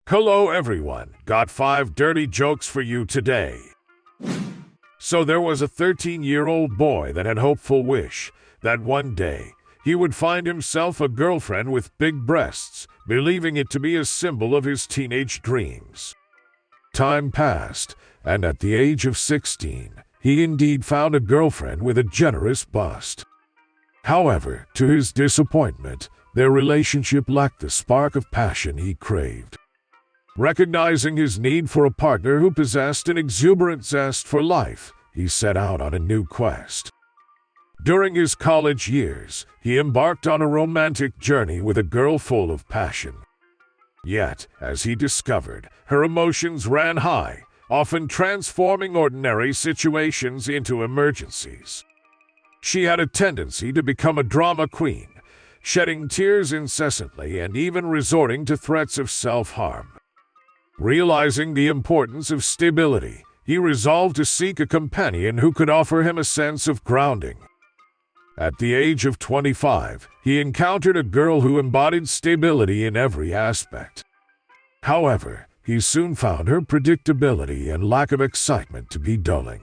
Hello everyone, got 5 dirty jokes for you today. So there was a 13-year-old boy that had a hopeful wish that one day he would find himself a girlfriend with big breasts, believing it to be a symbol of his teenage dreams. Time passed, and at the age of 16, he indeed found a girlfriend with a generous bust. However, to his disappointment, their relationship lacked the spark of passion he craved. Recognizing his need for a partner who possessed an exuberant zest for life, he set out on a new quest. During his college years, he embarked on a romantic journey with a girl full of passion. Yet, as he discovered, her emotions ran high, often transforming ordinary situations into emergencies. She had a tendency to become a drama queen, shedding tears incessantly and even resorting to threats of self-harm. Realizing the importance of stability, he resolved to seek a companion who could offer him a sense of grounding. At the age of 25, he encountered a girl who embodied stability in every aspect. However, he soon found her predictability and lack of excitement to be dulling.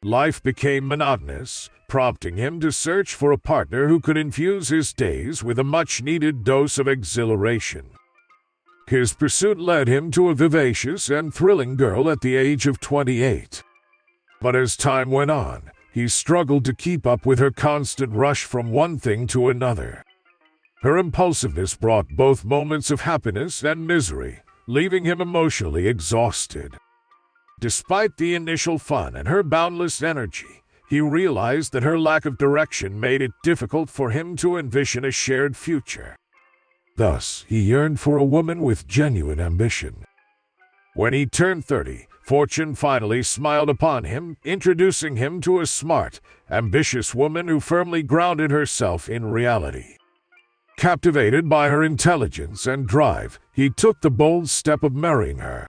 Life became monotonous, prompting him to search for a partner who could infuse his days with a much-needed dose of exhilaration. His pursuit led him to a vivacious and thrilling girl at the age of 28. But as time went on, he struggled to keep up with her constant rush from one thing to another. Her impulsiveness brought both moments of happiness and misery, leaving him emotionally exhausted. Despite the initial fun and her boundless energy, he realized that her lack of direction made it difficult for him to envision a shared future. Thus, he yearned for a woman with genuine ambition. When he turned 30, fortune finally smiled upon him, introducing him to a smart, ambitious woman who firmly grounded herself in reality. Captivated by her intelligence and drive, he took the bold step of marrying her.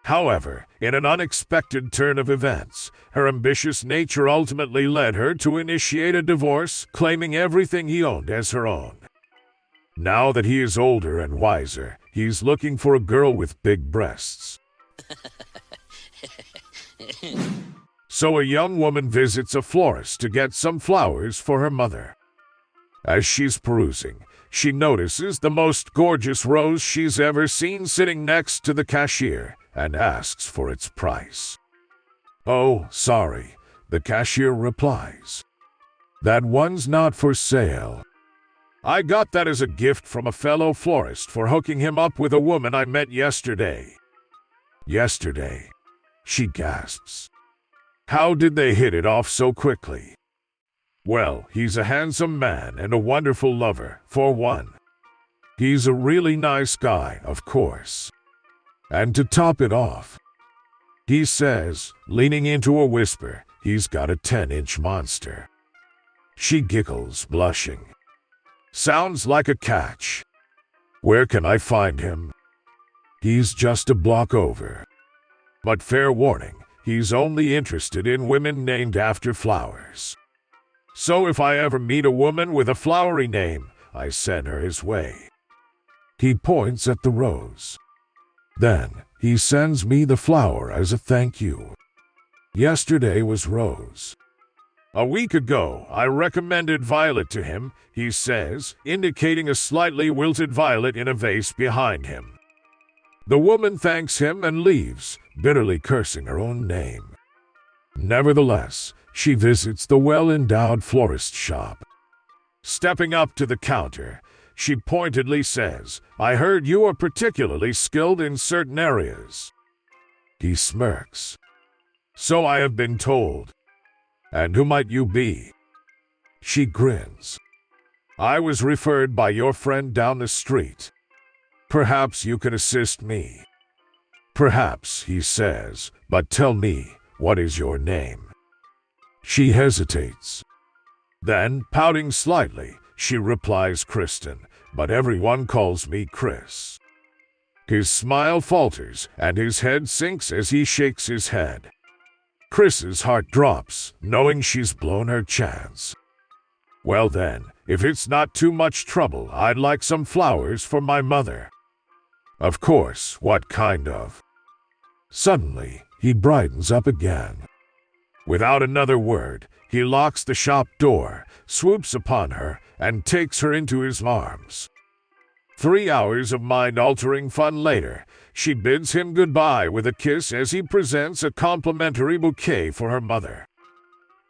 However, in an unexpected turn of events, her ambitious nature ultimately led her to initiate a divorce, claiming everything he owned as her own. Now that he is older and wiser, he's looking for a girl with big breasts. So a young woman visits a florist to get some flowers for her mother. As she's perusing, she notices the most gorgeous rose she's ever seen sitting next to the cashier and asks for its price. "Oh, sorry," the cashier replies. "That one's not for sale. I got that as a gift from a fellow florist for hooking him up with a woman I met yesterday." "Yesterday?" she gasps. "How did they hit it off so quickly?" "Well, he's a handsome man and a wonderful lover, for one. He's a really nice guy, of course. And to top it off," he says, leaning into a whisper, "he's got a 10-inch monster." She giggles, blushing. "Sounds like a catch. Where can I find him?" "He's just a block over. But fair warning, he's only interested in women named after flowers. So if I ever meet a woman with a flowery name, I send her his way." He points at the rose. "Then, he sends me the flower as a thank you. Yesterday was rose. A week ago, I recommended violet to him," he says, indicating a slightly wilted violet in a vase behind him. The woman thanks him and leaves, bitterly cursing her own name. Nevertheless, she visits the well-endowed florist shop. Stepping up to the counter, she pointedly says, "I heard you are particularly skilled in certain areas." He smirks. "So I have been told. And who might you be?" She grins. "I was referred by your friend down the street. Perhaps you can assist me." "Perhaps," he says, "but tell me, what is your name?" She hesitates. Then, pouting slightly, she replies, "Kristen, but everyone calls me Chris." His smile falters, and his head sinks as he shakes his head. Chris's heart drops, knowing she's blown her chance. "Well then, if it's not too much trouble, I'd like some flowers for my mother." Of course, what kind of? Suddenly, he brightens up again. Without another word, he locks the shop door, swoops upon her, and takes her into his arms. 3 hours of mind-altering fun later, she bids him goodbye with a kiss as he presents a complimentary bouquet for her mother.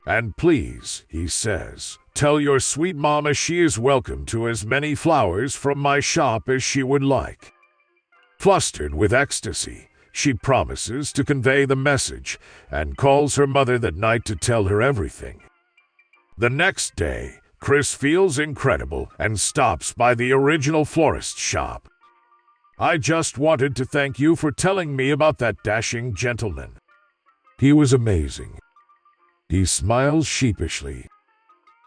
"And please," he says, "tell your sweet mama she is welcome to as many flowers from my shop as she would like." Flustered with ecstasy, she promises to convey the message and calls her mother that night to tell her everything. The next day, Chris feels incredible and stops by the original florist shop. "I just wanted to thank you for telling me about that dashing gentleman. He was amazing." He smiles sheepishly.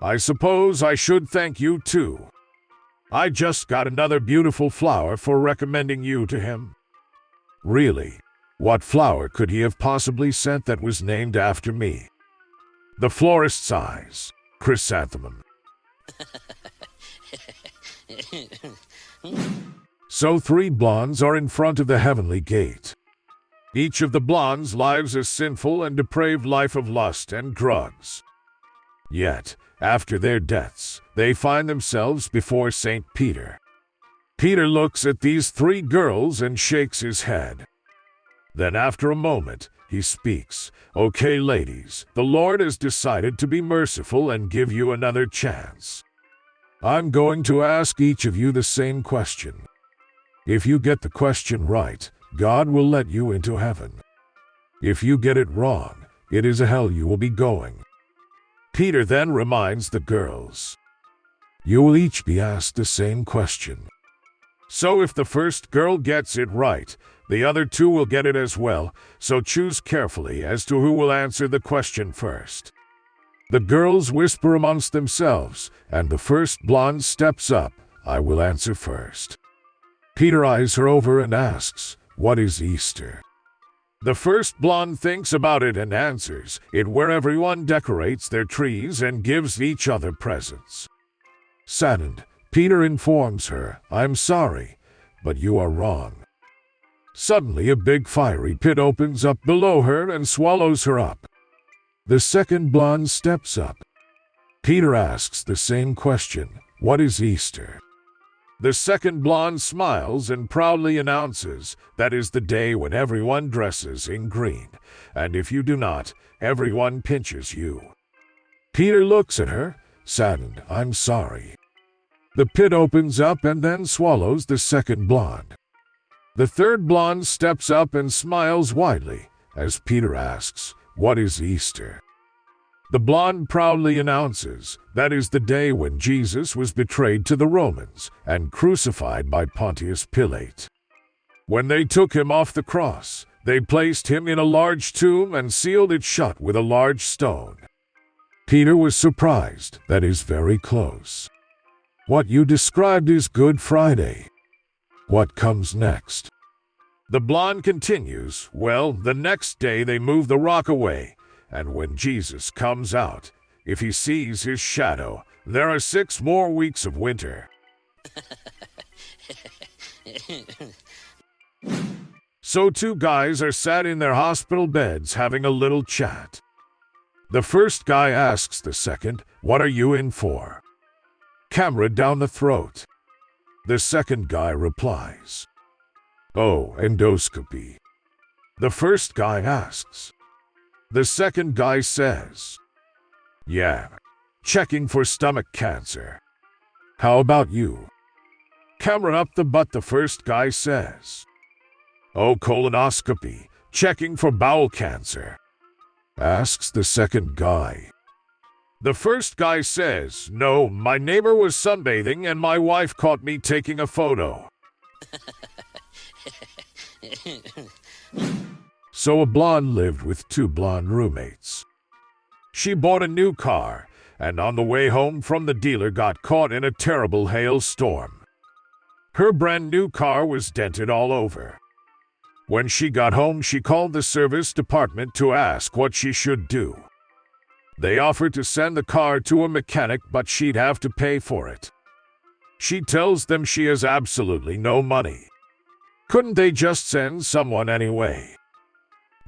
"I suppose I should thank you too. I just got another beautiful flower for recommending you to him." "Really? What flower could he have possibly sent that was named after me?" The florist sighs. "Chrysanthemum." So 3 blondes are in front of the heavenly gate. Each of the blondes lives a sinful and depraved life of lust and drugs. Yet, after their deaths, they find themselves before St. Peter. Peter looks at these 3 girls and shakes his head. Then after a moment, he speaks. "Okay, ladies, the Lord has decided to be merciful and give you another chance. I'm going to ask each of you the same question. If you get the question right, God will let you into heaven. If you get it wrong, it is a hell you will be going." Peter then reminds the girls, "You will each be asked the same question. So if the first girl gets it right, the other 2 will get it as well, so choose carefully as to who will answer the question first." The girls whisper amongst themselves, and the first blonde steps up. "I will answer first." Peter eyes her over and asks, "What is Easter?" The first blonde thinks about it and answers, "It where everyone decorates their trees and gives each other presents." Saddened, Peter informs her, "I'm sorry, but you are wrong." Suddenly a big fiery pit opens up below her and swallows her up. The second blonde steps up. Peter asks the same question, "What is Easter?" The second blonde smiles and proudly announces, "That is the day when everyone dresses in green, and if you do not, everyone pinches you." Peter looks at her, saddened, "I'm sorry." The pit opens up and then swallows the second blonde. The third blonde steps up and smiles widely as Peter asks, "What is Easter?" The blonde proudly announces, "That is the day when Jesus was betrayed to the Romans and crucified by Pontius Pilate. When they took him off the cross, they placed him in a large tomb and sealed it shut with a large stone." Peter was surprised. "That is very close. What you described is Good Friday. What comes next?" The blonde continues, "Well, the next day they move the rock away, and when Jesus comes out, if he sees his shadow, there are 6 more weeks of winter." So 2 guys are sat in their hospital beds having a little chat. The first guy asks the second, "What are you in for?" "Camera down the throat." The second guy replies, "Oh, endoscopy." The first guy asks. The second guy says, "Yeah, checking for stomach cancer." "How about you?" "Camera up the butt," the first guy says. "Oh, colonoscopy, checking for bowel cancer." Asks the second guy. The first guy says, "No, my neighbor was sunbathing and my wife caught me taking a photo." So a blonde lived with 2 blonde roommates. She bought a new car, and on the way home from the dealer got caught in a terrible hailstorm. Her brand new car was dented all over. When she got home, she called the service department to ask what she should do. They offered to send the car to a mechanic, but she'd have to pay for it. She tells them she has absolutely no money. Couldn't they just send someone anyway?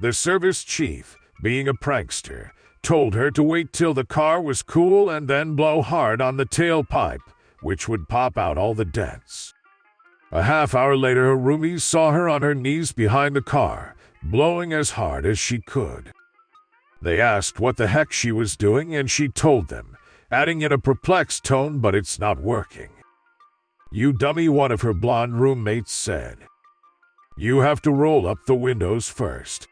The service chief, being a prankster, told her to wait till the car was cool and then blow hard on the tailpipe, which would pop out all the dents. A half hour later, her roomies saw her on her knees behind the car, blowing as hard as she could. They asked what the heck she was doing, and she told them, adding in a perplexed tone, "But it's not working." "You dummy," one of her blonde roommates said. "You have to roll up the windows first."